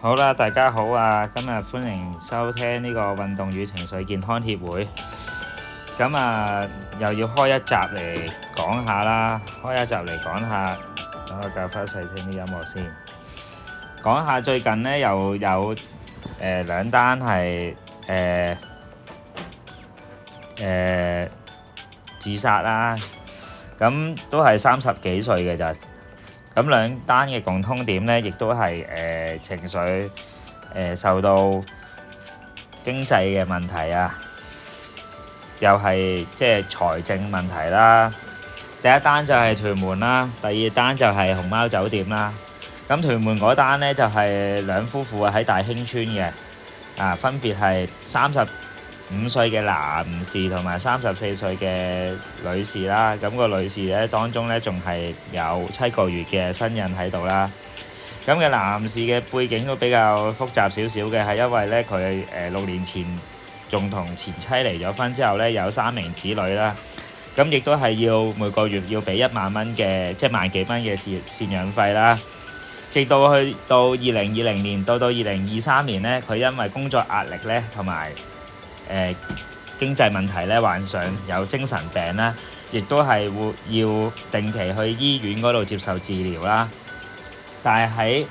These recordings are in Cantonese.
好啦，大家好啊！今日歡迎收聽呢個運動與情緒健康協會。咁啊，又要開一集嚟講下啦，開一集嚟講下，等我較翻細聽啲音樂先。講下最近呢，又有兩單係自殺啦，咁都係30幾歲嘅咋。咁兩單嘅共通點呢，亦都係情緒受到經濟嘅問題啊，又係即係財政問題啦。第一單就係屯門啦，第二單就係熊貓酒店啦。咁屯門嗰單呢，就係兩夫婦喺大興村嘅，分別係35歲嘅男士同埋34歲嘅女士啦。咁個女士咧當中咧仲係有7個月嘅身孕喺度啦。咁嘅男士嘅背景都比較複雜少少嘅，係因為咧佢6年前仲同前妻離咗婚之後咧有3名子女啦。咁亦都係要每個月要俾1萬蚊嘅，即係萬幾蚊嘅贍養費啦。直到去到2020年到2023年咧，佢因為工作壓力咧同埋經濟問題咧，患上有精神病啦，亦都係會要定期去醫院嗰度接受治療啦。但係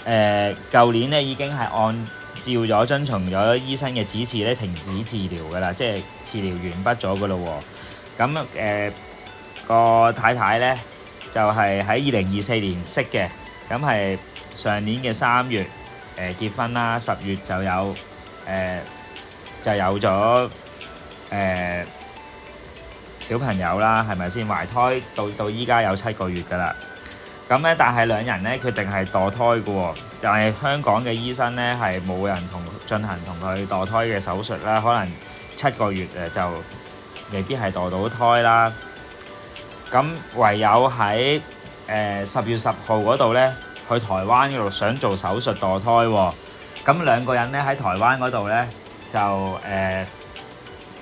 喺舊年咧已經係按照咗遵從咗醫生嘅指示咧停止治療㗎啦，即係治療完畢咗㗎咯喎。咁個太太咧就係喺2024年識嘅，咁係上年嘅3月結婚啦，10月就有咗小朋友啦，係咪先？懷胎到依家有7個月㗎啦。咁咧，但係兩人咧決定係墮胎嘅喎，但係香港嘅醫生咧係冇人進行同佢墮胎嘅手術啦，可能7個月就未必係墮到胎啦。咁唯有喺10月10號嗰度咧，去台灣嗰度想做手術墮胎喎。咁兩個人咧喺台灣嗰度咧就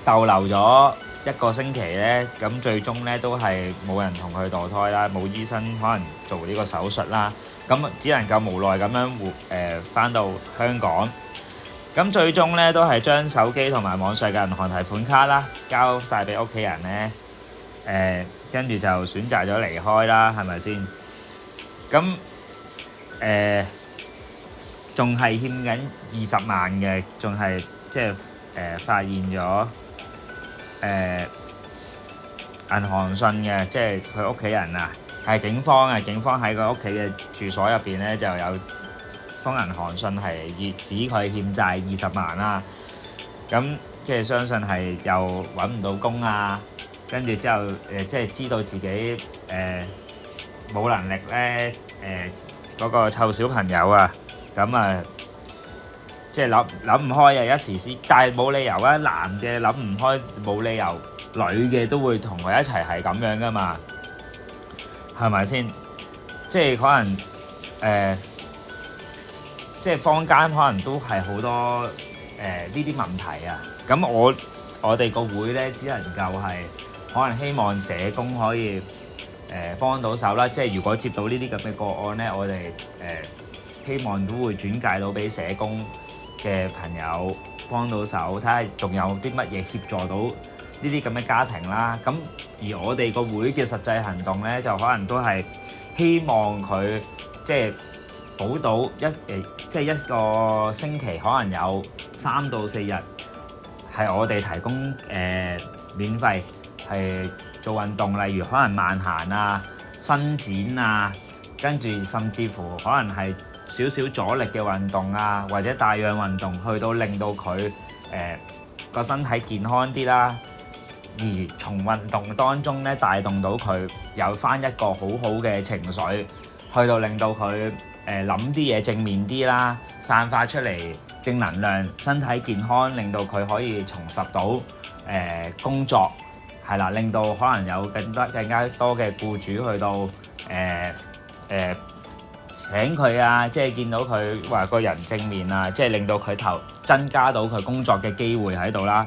逗留咗1個星期咧，咁最終咧都係冇人同佢墮胎啦，冇醫生可能做呢個手術啦，咁只能夠無奈咁樣返到香港。咁最終咧都係將手機同埋網上嘅銀行提款卡啦交晒俾屋企人咧，跟住就選擇咗離開啦，係咪先？咁仲係欠緊20萬嘅，仲係即係發現咗銀行信嘅，即係佢屋企人啊，係警方啊，警方喺佢屋企嘅住所入邊咧就有封銀行信，係指佢欠債20萬啦。咁即係相信係又揾唔到工啊，跟住之後即係知道自己冇能力咧嗰個湊小朋友啊，咁啊即係諗唔開啊，一時先，但係冇理由啊，男嘅諗唔開冇理由，女嘅都會同佢一齊係咁樣噶嘛，係咪先？即係可能即係坊間可能都係好多呢啲問題啊。咁我哋個會咧，只能夠係可能希望社工可以幫到手啦。即係如果接到呢啲咁嘅個案咧，我哋希望都會轉介到俾社工嘅朋友幫到手，睇下仲有啲乜嘢協助到呢啲咁嘅家庭啦。咁而我哋個會嘅實際行動咧，就可能都係希望佢即係補到即係一個星期可能有3到4日係我哋提供免費係做運動，例如可能慢行啊、伸展啊，跟住甚至乎可能係少少阻力嘅運動啊，或者帶氧運動，去到令到佢個身體健康啲啦。而從運動當中咧，帶動到佢有翻一個好好嘅情緒，去到令到佢諗啲嘢正面啲啦，散發出嚟正能量，身體健康，令到佢可以重拾到工作，係啦，令到可能有更加多嘅僱主去到請佢啊，即係見到佢話個人正面啊，即係令到佢增加到佢工作嘅機會喺度啦。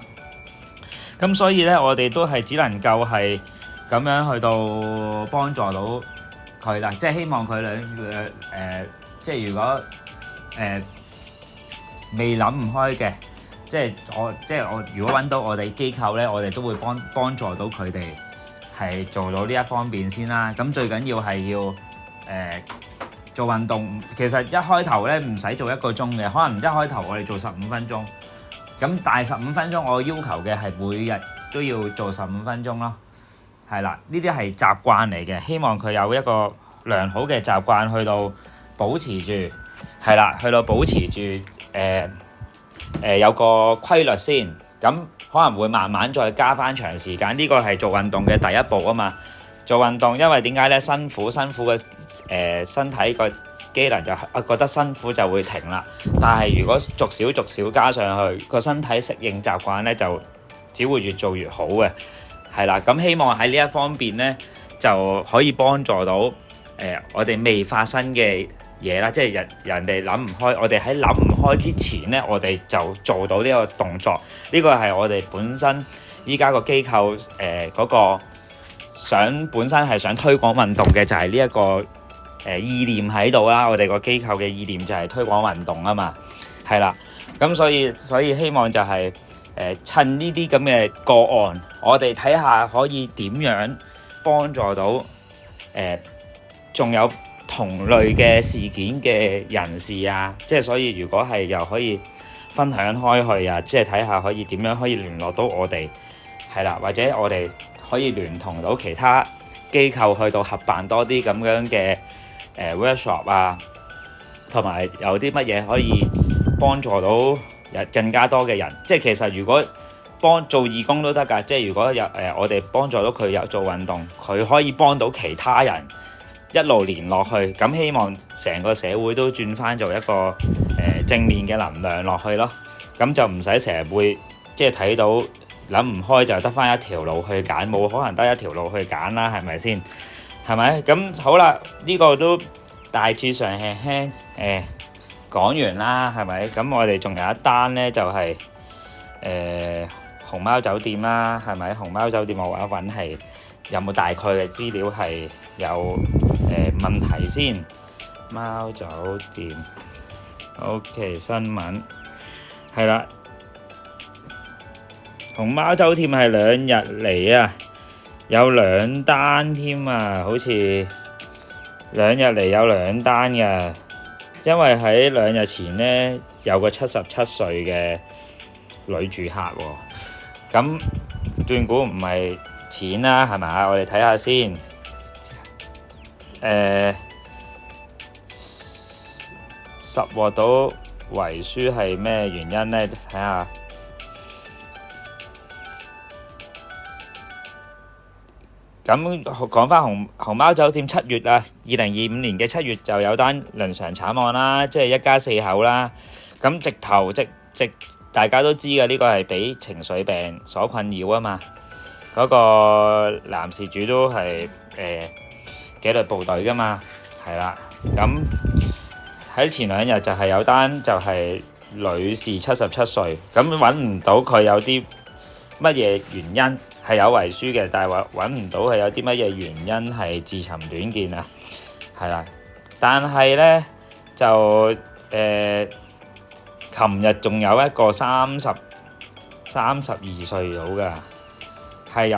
咁所以咧，我哋都係只能夠係咁樣去到幫助到佢啦，即係希望佢即係如果未諗唔開嘅，即係我如果揾到我哋機構咧，我哋都會幫助到佢哋係做到呢一方面先啦。咁最緊要係要做運動，其實一開頭咧唔使做1個鐘嘅，可能一開頭我哋做15分鐘。咁但係15分鐘我要求嘅係每日都要做15分鐘咯。係啦，呢啲係習慣嚟嘅，希望佢有一個良好嘅習慣去到保持住，係啦，去到保持住有個規律先，咁可能會慢慢再加翻長時間，呢個係做運動嘅第一步啊嘛。做運動因為點解咧？辛苦嘅身體個機能就覺得辛苦就會停啦，但係如果逐少加上去，個身體適應習慣咧就只會越做越好嘅。係啦，咁希望喺呢一方面咧就可以幫助到我哋未發生嘅嘢啦，即係人哋諗唔開，我哋喺諗唔開之前咧，我哋就做到呢個動作。呢個係我哋本身依家個機構嗰個本身係想推廣運動嘅，就係呢一個意念喺度啦。我哋個機構嘅意念就係推廣運動啊嘛，係啦。咁所以希望就係趁呢啲咁嘅個案，我哋睇下可以點樣幫助到仲有同類嘅事件嘅人士啊，即係所以如果係又可以分享開去啊，即係睇下可以點樣可以聯絡到我哋，係啦，或者我哋可以聯同到其他機構去到合辦多啲咁樣嘅workshop 啊，同埋有啲乜嘢可以幫助到更加多嘅人。即係其實如果做義工都得㗎，即係如果我哋幫助到佢有做運動，佢可以幫到其他人一路連落去，咁希望成個社會都轉翻做一個正面嘅能量落去咯。咁就唔使成日會即係睇到諗唔開就得翻一條路去揀，冇可能得一條路去揀啦，係咪先？係咪？咁好啦，呢個都大致上輕輕講完啦，係咪？咁我哋仲有一單呢，就係熊貓酒店啦，係咪？熊貓酒店我揾係有冇大概嘅資料係有問題先。貓酒店 OK 新聞係啦，熊貓酒店係2日嚟啊，有2單添啊，好似2日嚟有2單嘅，因為喺2日前呢，有個77歲嘅女住客喎，咁斷估唔係錢啦，係咪？我哋睇下先，實獲到遺書係咩原因呢？睇下。咁講翻熊貓酒店7月啊，2025年嘅7月就有單倫常慘案啦，即係一家4口啦。咁直大家都知嘅，呢個係俾情緒病所困擾啊嘛。嗰個男事主都係紀律部隊噶嘛，係啦。咁喺前2日就係有單就係女士77歲，咁揾唔到佢有啲乜嘢原因係有遺書嘅，但係揾唔到係有啲乜嘢原因係自尋短見啊，係啦。但係呢，就琴日仲有一個32歲到㗎，係又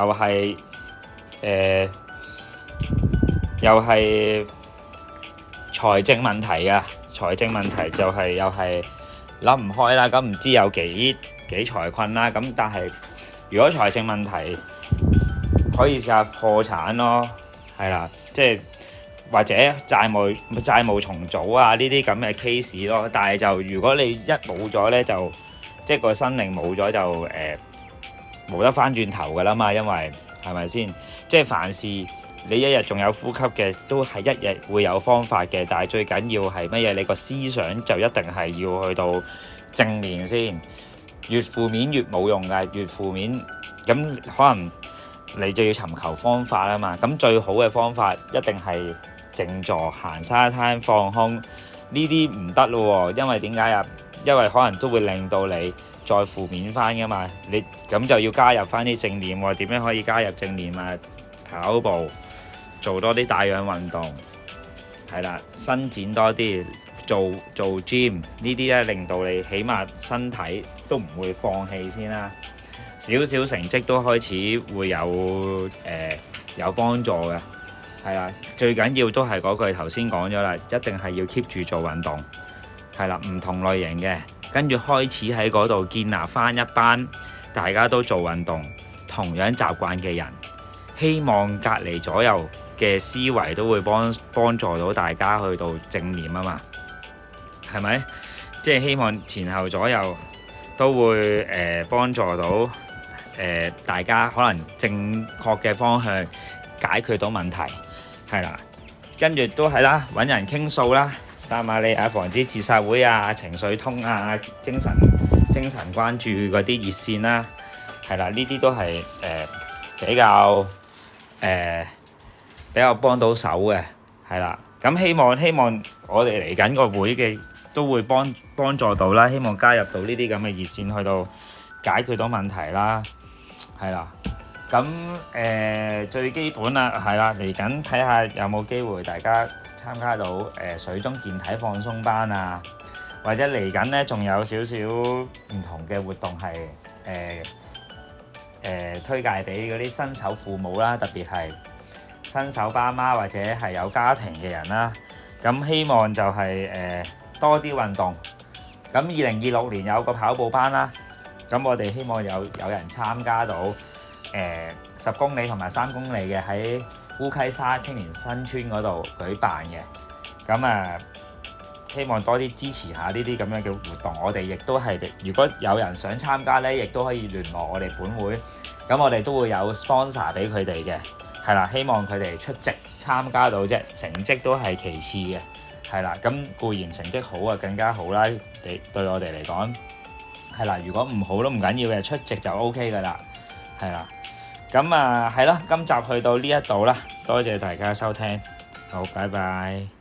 係財政問題㗎，財政問題就係又係諗唔開啦，咁唔知有幾財困啦，咁但係如果財政問題可以試下破產咯，係啦，即係或者債務重組啊呢啲咁嘅 case 咯，但係就如果你一冇咗呢，就即係個生命冇咗就冇得翻轉頭㗎啦嘛，因為係咪先？即係凡事你一日仲有呼吸嘅，都係一日會有方法嘅，但係最緊要係乜嘢？你個思想就一定係要去到正面先，越負面越冇用㗎，越負面咁可能你就要尋求方法啊嘛。咁最好嘅方法一定係靜坐、行沙灘、放空，呢啲唔得咯喎，因為點解啊？因為可能都會令到你再負面翻㗎嘛。你咁就要加入翻啲正念喎。點樣可以加入正念啊？跑步，做多啲帶氧運動，係啦，伸展多啲，做 gym 呢啲咧，令到你起碼身體都唔會放棄先啦。少少成績都開始會有幫助嘅，係啦。最緊要都係嗰句頭先講咗啦，一定係要 keep 住做運動，係啦，唔同類型嘅，跟住開始喺嗰度建立翻一班大家都做運動、同樣習慣嘅人，希望隔離左右嘅思維都會幫助到大家去到正念啊嘛，係咪？即係希望前後左右都會幫助到大家可能正確嘅方向解決到問題，係啦。跟住都係啦，揾人傾訴啦，撒瑪利亞防止自殺會啊、情緒通啊、精神關注嗰啲熱線啦，係啦，呢啲都係比較幫到手嘅，係啦。咁希望我哋嚟緊個會嘅都會幫助到啦，希望加入到呢啲咁嘅熱線去到解決到問題啦，係啦。咁最基本啦，係啦，嚟緊睇下有冇機會大家參加到水中健體放鬆班啊，或者嚟緊呢仲有少少唔同嘅活動係推介俾嗰啲新手父母啦，特別係新手爸媽或者係有家庭嘅人啦。咁希望就係多啲運動。咁2026年有個跑步班啦，咁我哋希望有人參加到10公里同埋3公里嘅，喺烏溪沙青年新村嗰度舉辦嘅。咁希望多啲支持下呢啲咁樣嘅活動。我哋亦都係，如果有人想參加呢，亦都可以聯絡我哋本會。咁我哋都會有 sponsor 俾佢哋嘅，係啦。希望佢哋出席參加到啫，成績都係其次嘅，係啦。咁固然成績好啊，更加好啦。對我哋嚟講，係啦。如果唔好都唔緊要嘅，出席就 OK 噶啦，係啦。咁係咯，今集去到呢一度啦，多謝大家收聽，好，拜拜。